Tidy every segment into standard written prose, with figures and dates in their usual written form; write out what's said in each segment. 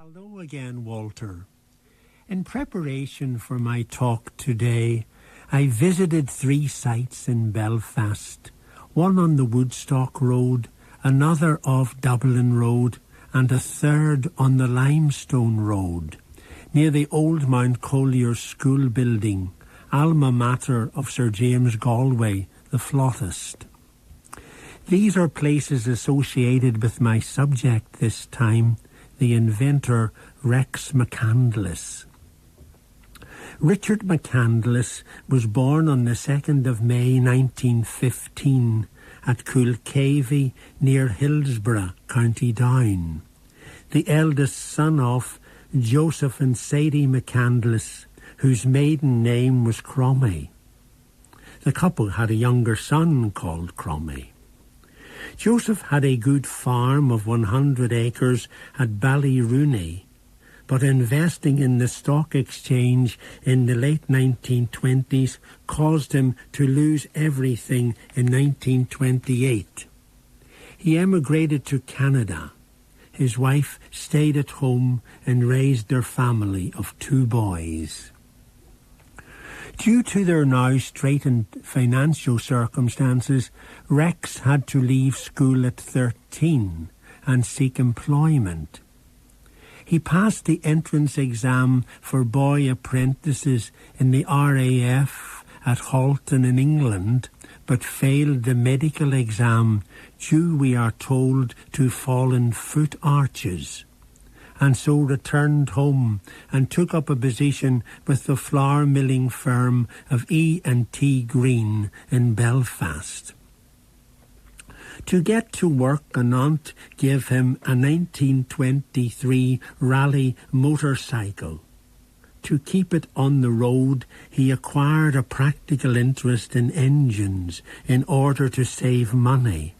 Hello again, Walter. In preparation for my talk today, I visited 3 sites in Belfast, one on the Woodstock Road, another off Dublin Road, and a third on the Limestone Road, near the old Mount Collier School building, alma mater of Sir James Galway, the flautist. These are places associated with my subject this time, the inventor Rex McCandless. Richard McCandless was born on the 2nd of May 1915 at Coolcavey near Hillsborough, County Down, the eldest son of Joseph and Sadie McCandless, whose maiden name was Cromie. The couple had a younger son called Cromie. Joseph had a good farm of 100 acres at Ballyrooney, but investing in the stock exchange in the late 1920s caused him to lose everything in 1928. He emigrated to Canada. His wife stayed at home and raised their family of 2 boys. Due to their now straitened financial circumstances, Rex had to leave school at 13 and seek employment. He passed the entrance exam for boy apprentices in the RAF at Halton in England, but failed the medical exam due, we are told, to fallen foot arches, and so returned home and took up a position with the flour milling firm of E&T Green in Belfast. To get to work, an aunt gave him a 1923 Raleigh motorcycle. To keep it on the road, he acquired a practical interest in engines in order to save money.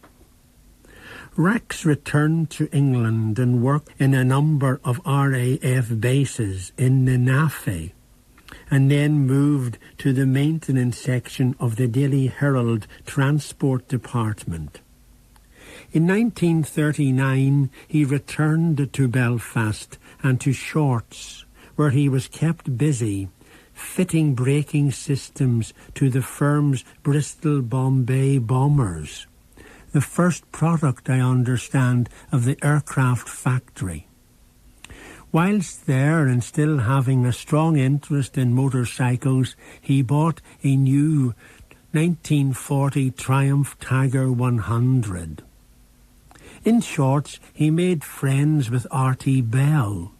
Rex returned to England and worked in a number of RAF bases in the NAFE, and then moved to the maintenance section of the Daily Herald Transport Department. In 1939, he returned to Belfast and to Shorts, where he was kept busy fitting braking systems to the firm's Bristol Bombay bombers, the first product, I understand, of the aircraft factory. Whilst there and still having a strong interest in motorcycles, he bought a new 1940 Triumph Tiger 100. In Shorts, he made friends with Artie Bell,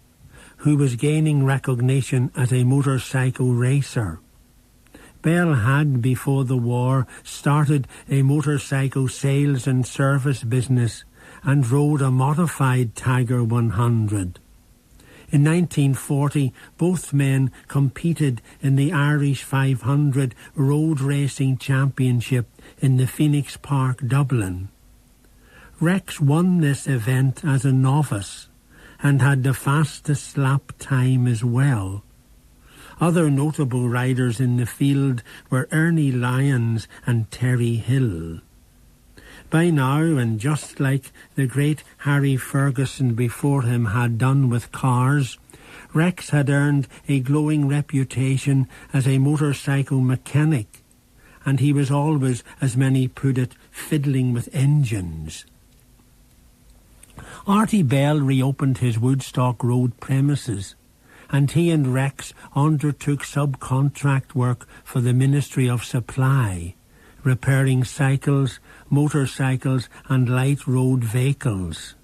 who was gaining recognition as a motorcycle racer. Bell had, before the war, started a motorcycle sales and service business and rode a modified Tiger 100. In 1940, both men competed in the Irish 500 Road Racing Championship in the Phoenix Park, Dublin. Rex won this event as a novice and had the fastest lap time as well. Other notable riders in the field were Ernie Lyons and Terry Hill. By now, and just like the great Harry Ferguson before him had done with cars, Rex had earned a glowing reputation as a motorcycle mechanic, and he was always, as many put it, fiddling with engines. Artie Bell reopened his Woodstock Road premises, and he and Rex undertook subcontract work for the Ministry of Supply, repairing cycles, motorcycles and light road vehicles.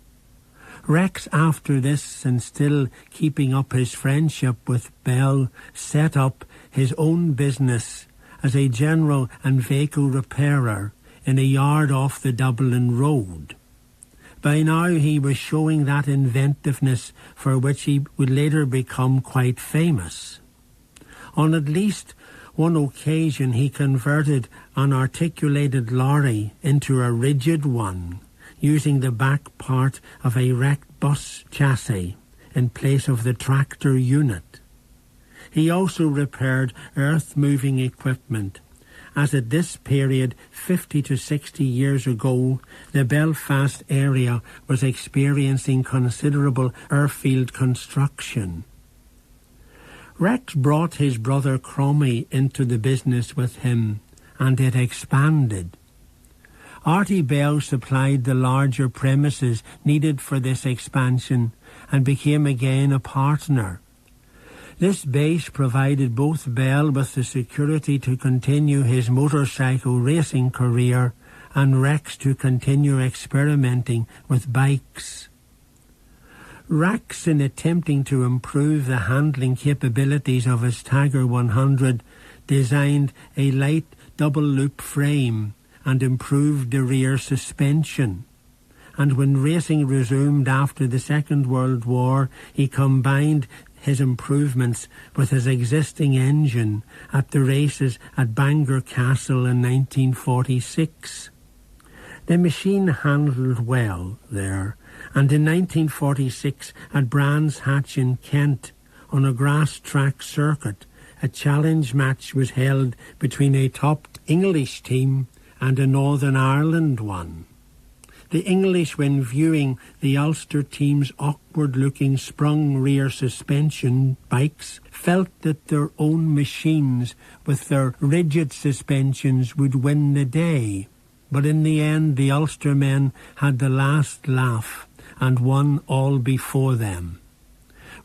Rex, after this, and still keeping up his friendship with Bell, set up his own business as a general and vehicle repairer in a yard off the Dublin Road. By now he was showing that inventiveness for which he would later become quite famous. On at least one occasion he converted an articulated lorry into a rigid one, using the back part of a wrecked bus chassis in place of the tractor unit. He also repaired earth-moving equipment as at this period 50 to 60 years ago, the Belfast area was experiencing considerable airfield construction. Rex brought his brother Cromie into the business with him, and it expanded. Artie Bell supplied the larger premises needed for this expansion and became again a partner. This base provided both Bell with the security to continue his motorcycle racing career and Rex to continue experimenting with bikes. Rex, in attempting to improve the handling capabilities of his Tiger 100, designed a light double-loop frame and improved the rear suspension. And when racing resumed after the Second World War, he combined his improvements with his existing engine at the races at Bangor Castle in 1946. The machine handled well there, and in 1946 at Brands Hatch in Kent, on a grass track circuit, a challenge match was held between a top English team and a Northern Ireland one. The English, when viewing the Ulster team's awkward-looking sprung rear suspension bikes, felt that their own machines with their rigid suspensions would win the day. But in the end, the Ulster men had the last laugh and won all before them.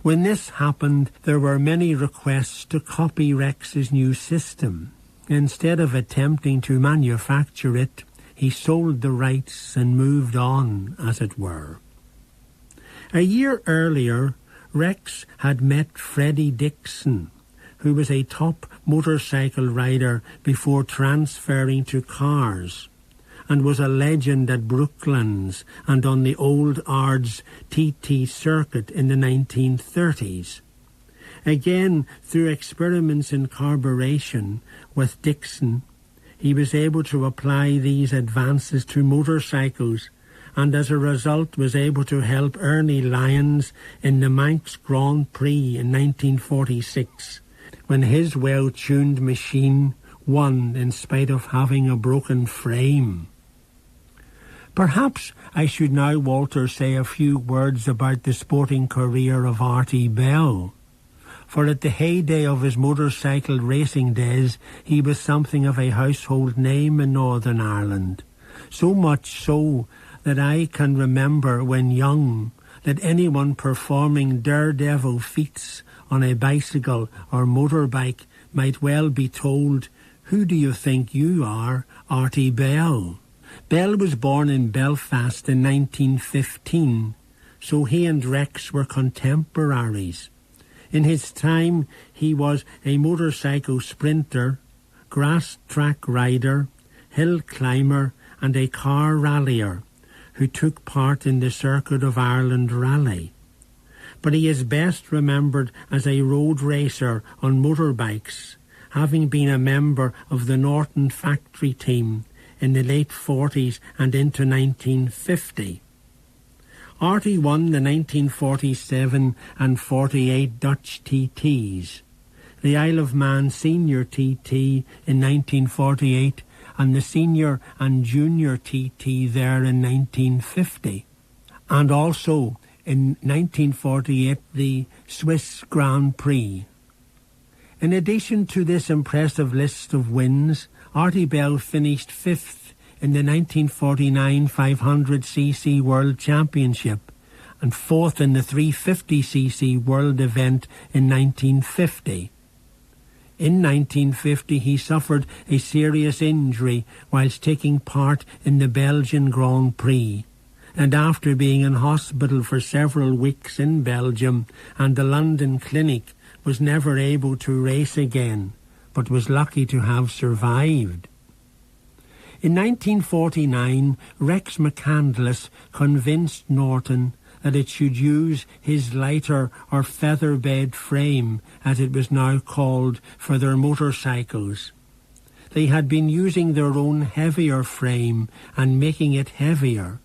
When this happened, there were many requests to copy Rex's new system. Instead of attempting to manufacture it, he sold the rights and moved on, as it were. A year earlier, Rex had met Freddie Dixon, who was a top motorcycle rider before transferring to cars, and was a legend at Brooklands and on the old Ards TT circuit in the 1930s. Again, through experiments in carburation with Dixon, he was able to apply these advances to motorcycles, and as a result was able to help Ernie Lyons in the Manx Grand Prix in 1946, when his well-tuned machine won in spite of having a broken frame. Perhaps I should now, Walter, say a few words about the sporting career of Artie Bell. For at the heyday of his motorcycle racing days, he was something of a household name in Northern Ireland. So much so that I can remember when young that anyone performing daredevil feats on a bicycle or motorbike might well be told, "Who do you think you are, Artie Bell?" Bell was born in Belfast in 1915, so he and Rex were contemporaries. In his time, he was a motorcycle sprinter, grass track rider, hill climber, and a car rallier who took part in the Circuit of Ireland Rally. But he is best remembered as a road racer on motorbikes, having been a member of the Norton factory team in the late 40s and into 1950. Artie won the 1947 and 48 Dutch TTs, the Isle of Man Senior TT in 1948 and the Senior and Junior TT there in 1950, and also in 1948 the Swiss Grand Prix. In addition to this impressive list of wins, Artie Bell finished fifth in the 1949 500cc World Championship and fourth in the 350cc World event in 1950. In 1950 he suffered a serious injury whilst taking part in the Belgian Grand Prix, and after being in hospital for several weeks in Belgium and the London clinic was never able to race again, but was lucky to have survived. In 1949, Rex McCandless convinced Norton that it should use his lighter or feather bed frame, as it was now called, for their motorcycles. They had been using their own heavier frame and making it heavier,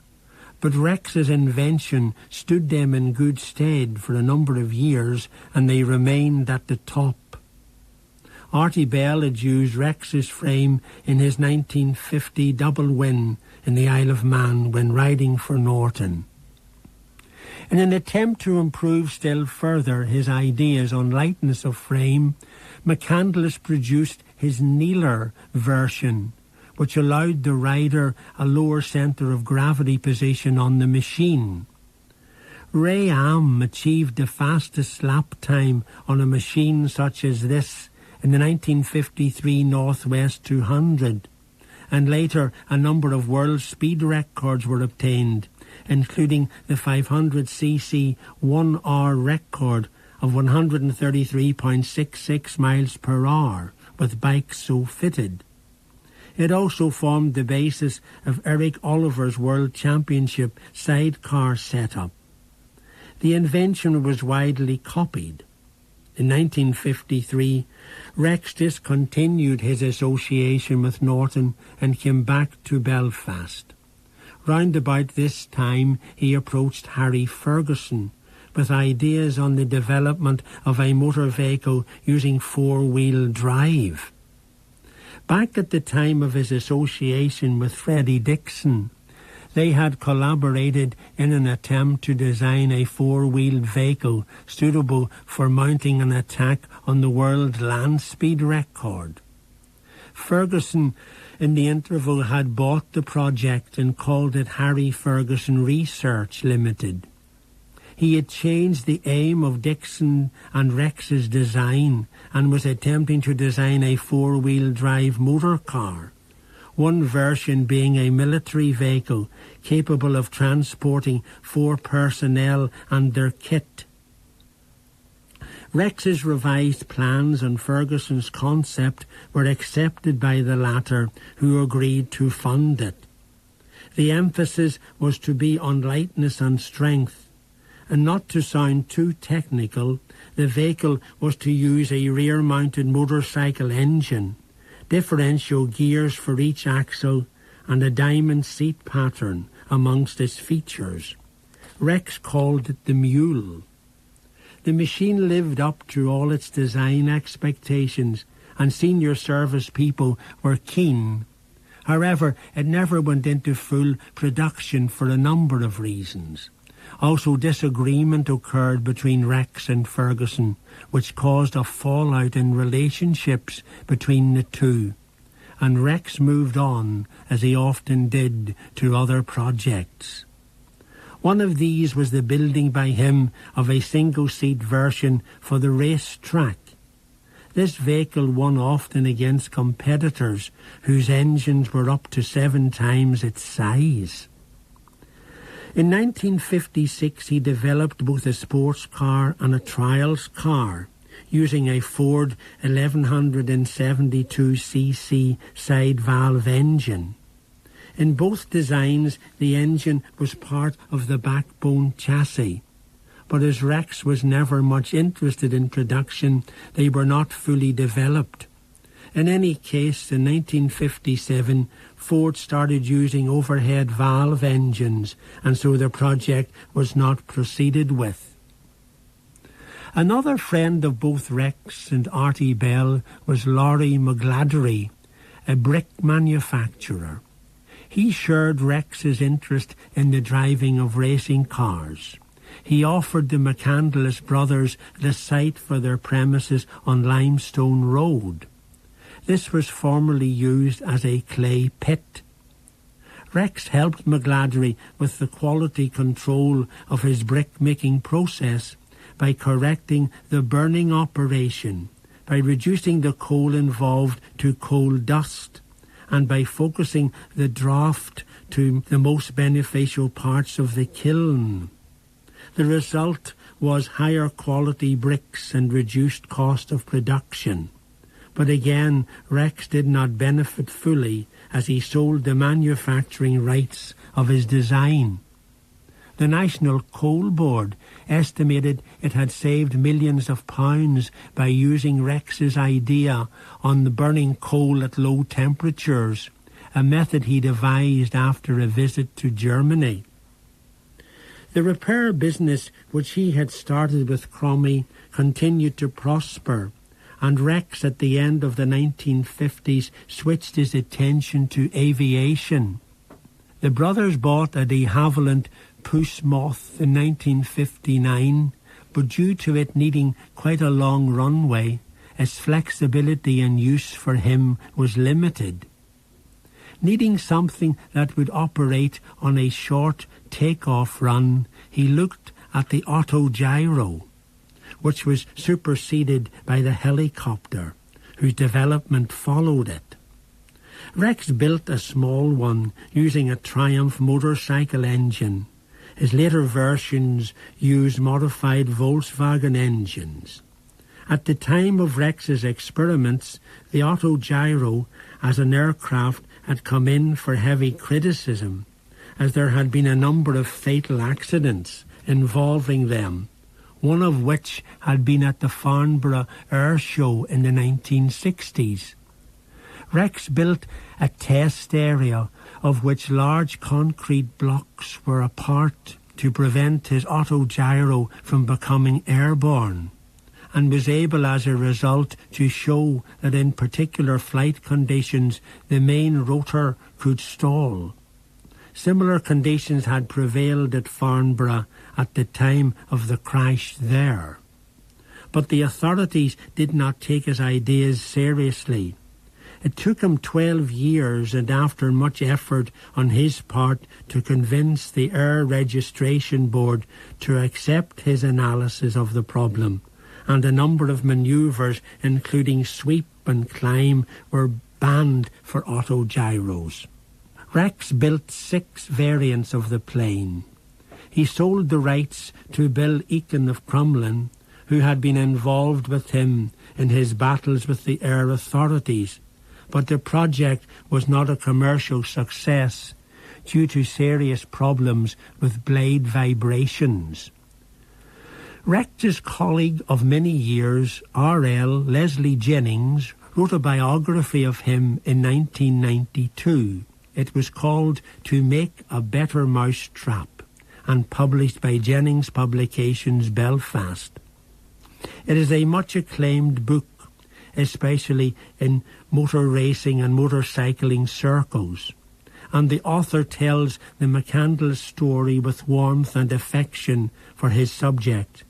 but Rex's invention stood them in good stead for a number of years, and they remained at the top. Artie Bell had used Rex's frame in his 1950 double win in the Isle of Man when riding for Norton. In an attempt to improve still further his ideas on lightness of frame, McCandless produced his kneeler version, which allowed the rider a lower centre of gravity position on the machine. Ray Am achieved the fastest lap time on a machine such as this in the 1953 Northwest 200, and later a number of world speed records were obtained, including the 500cc 1 hour record of 133.66 miles per hour with bikes so fitted. It also formed the basis of Eric Oliver's World Championship sidecar setup. The invention was widely copied. In 1953, Rex discontinued his association with Norton and came back to Belfast. Round about this time, he approached Harry Ferguson with ideas on the development of a motor vehicle using four-wheel drive. Back at the time of his association with Freddie Dixon, they had collaborated in an attempt to design a four-wheeled vehicle suitable for mounting an attack on the world land speed record. Ferguson, in the interval, had bought the project and called it Harry Ferguson Research Limited. He had changed the aim of Dixon and Rex's design and was attempting to design a four-wheel drive motor car, one version being a military vehicle capable of transporting 4 personnel and their kit. Rex's revised plans and Ferguson's concept were accepted by the latter, who agreed to fund it. The emphasis was to be on lightness and strength, and not to sound too technical, the vehicle was to use a rear-mounted motorcycle engine, differential gears for each axle, and a diamond seat pattern amongst its features. Rex called it the Mule. The machine lived up to all its design expectations, and senior service people were keen. However, it never went into full production for a number of reasons. Also, disagreement occurred between Rex and Ferguson, which caused a fallout in relationships between the two, and Rex moved on, as he often did, to other projects. One of these was the building by him of a single-seat version for the race track. This vehicle won often against competitors whose engines were up to 7 times its size. In 1956, he developed both a sports car and a trials car, using a Ford 1172cc side valve engine. In both designs, the engine was part of the backbone chassis, but as Rex was never much interested in production, they were not fully developed. In any case, in 1957, Ford started using overhead valve engines, and so the project was not proceeded with. Another friend of both Rex and Artie Bell was Laurie McGladdery, a brick manufacturer. He shared Rex's interest in the driving of racing cars. He offered the McCandless brothers the site for their premises on Limestone Road. This was formerly used as a clay pit. Rex helped McGladdery with the quality control of his brick-making process by correcting the burning operation, by reducing the coal involved to coal dust, and by focusing the draft to the most beneficial parts of the kiln. The result was higher quality bricks and reduced cost of production. But again, Rex did not benefit fully as he sold the manufacturing rights of his design. The National Coal Board estimated it had saved millions of pounds by using Rex's idea on the burning coal at low temperatures, a method he devised after a visit to Germany. The repair business which he had started with Cromie continued to prosper, and Rex at the end of the 1950s switched his attention to aviation. The brothers bought a de Havilland Puss Moth in 1959, but due to it needing quite a long runway, its flexibility and use for him was limited. Needing something that would operate on a short take-off run, he looked at the autogyro, which was superseded by the helicopter, whose development followed it. Rex built a small one using a Triumph motorcycle engine. His later versions used modified Volkswagen engines. At the time of Rex's experiments, the autogyro as an aircraft had come in for heavy criticism, as there had been a number of fatal accidents involving them, one of which had been at the Farnborough Air Show in the 1960s. Rex built a test area of which large concrete blocks were a part to prevent his autogyro from becoming airborne, and was able as a result to show that in particular flight conditions the main rotor could stall. Similar conditions had prevailed at Farnborough at the time of the crash there. But the authorities did not take his ideas seriously. It took him 12 years and after much effort on his part to convince the Air Registration Board to accept his analysis of the problem, and a number of manoeuvres, including sweep and climb, were banned for autogyros. Rex built 6 variants of the plane. He sold the rights to Bill Eakin of Crumlin, who had been involved with him in his battles with the air authorities, but the project was not a commercial success due to serious problems with blade vibrations. Rex's colleague of many years, R.L. Leslie Jennings, wrote a biography of him in 1992. It was called To Make a Better Mousetrap and published by Jennings Publications, Belfast. It is a much acclaimed book, especially in motor racing and motorcycling circles, and the author tells the McCandless story with warmth and affection for his subject,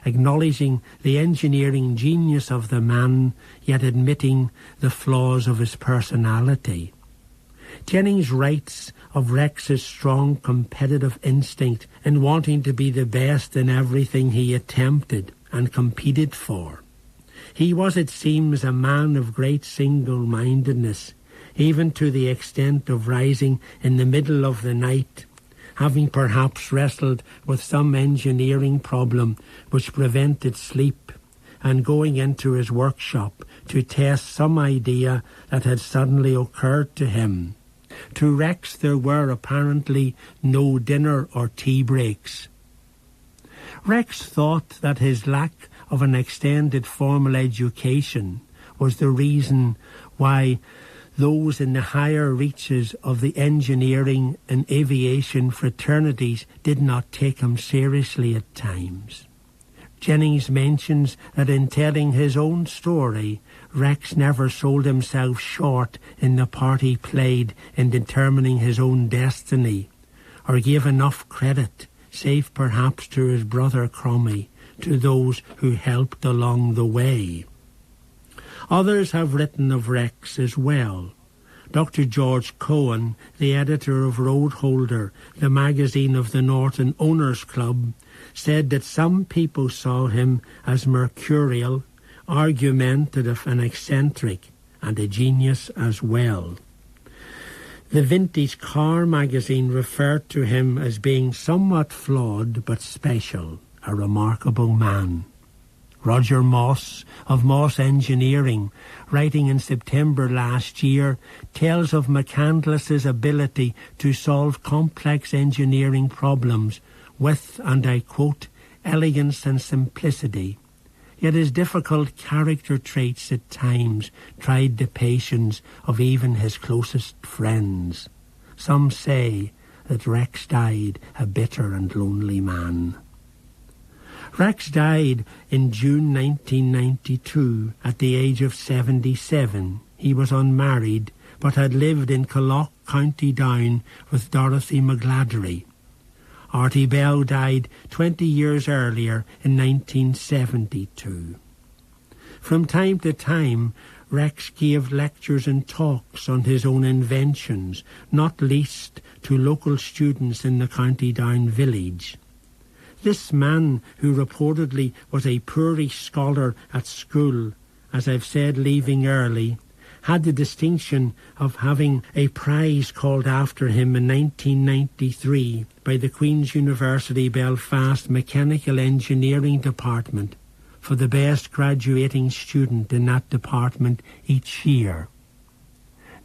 acknowledging the engineering genius of the man, yet admitting the flaws of his personality. Jennings writes of Rex's strong competitive instinct in wanting to be the best in everything he attempted and competed for. He was, it seems, a man of great single-mindedness, even to the extent of rising in the middle of the night, having perhaps wrestled with some engineering problem which prevented sleep, and going into his workshop to test some idea that had suddenly occurred to him. To Rex there were apparently no dinner or tea breaks. Rex thought that his lack of an extended formal education was the reason why those in the higher reaches of the engineering and aviation fraternities did not take him seriously at times. Jennings mentions that in telling his own story, Rex never sold himself short in the part he played in determining his own destiny, or gave enough credit, save perhaps to his brother Cromie, to those who helped along the way. Others have written of Rex as well. Dr. George Cohen, the editor of Roadholder, the magazine of the Norton Owners Club, said that some people saw him as mercurial, argumentative and eccentric, and a genius as well. The Vintage Car magazine referred to him as being somewhat flawed but special, a remarkable man. Roger Moss of Moss Engineering, writing in September last year, tells of McCandless's ability to solve complex engineering problems with, and I quote, elegance and simplicity. Yet his difficult character traits at times tried the patience of even his closest friends. Some say that Rex died a bitter and lonely man. Rex died in June 1992 at the age of 77. He was unmarried, but had lived in Colloch, County Down, with Dorothy McGladdery. Artie Bell died 20 years earlier in 1972. From time to time, Rex gave lectures and talks on his own inventions, not least to local students in the County Down village. This man, who reportedly was a poorish scholar at school, as I've said, leaving early, had the distinction of having a prize called after him in 1993 by the Queen's University Belfast Mechanical Engineering Department for the best graduating student in that department each year.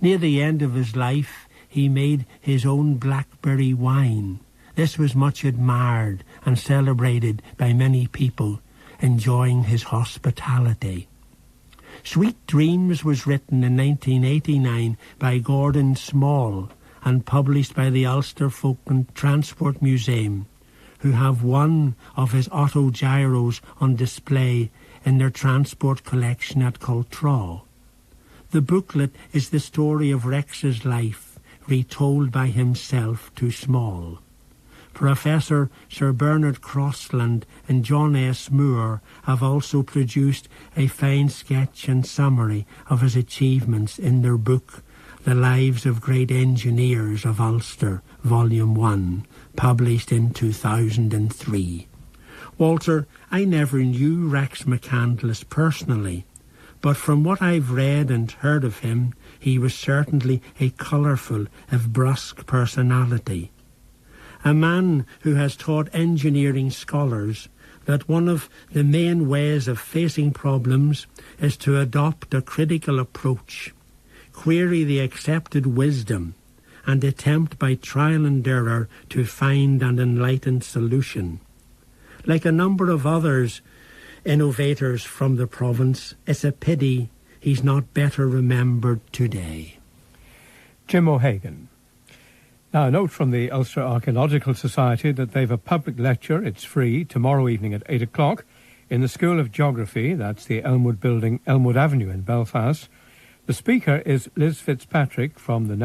Near the end of his life, he made his own blackberry wine. This was much admired and celebrated by many people, enjoying his hospitality. Sweet Dreams was written in 1989 by Gordon Small and published by the Ulster Folk and Transport Museum, who have one of his autogyros on display in their transport collection at Coltraw. The booklet is the story of Rex's life, retold by himself to Small. Professor Sir Bernard Crossland and John S. Moore have also produced a fine sketch and summary of his achievements in their book, The Lives of Great Engineers of Ulster, Volume 1, published in 2003. Walter, I never knew Rex McCandless personally, but from what I've read and heard of him, he was certainly a colourful, if brusque personality. A man who has taught engineering scholars that one of the main ways of facing problems is to adopt a critical approach, query the accepted wisdom, and attempt by trial and error to find an enlightened solution. Like a number of others, innovators from the province, it's a pity he's not better remembered today. Jim O'Hagan. Now, a note from the Ulster Archaeological Society that they've a public lecture, it's free, tomorrow evening at 8 o'clock in the School of Geography, that's the Elmwood Building, Elmwood Avenue in Belfast. The speaker is Liz Fitzpatrick from the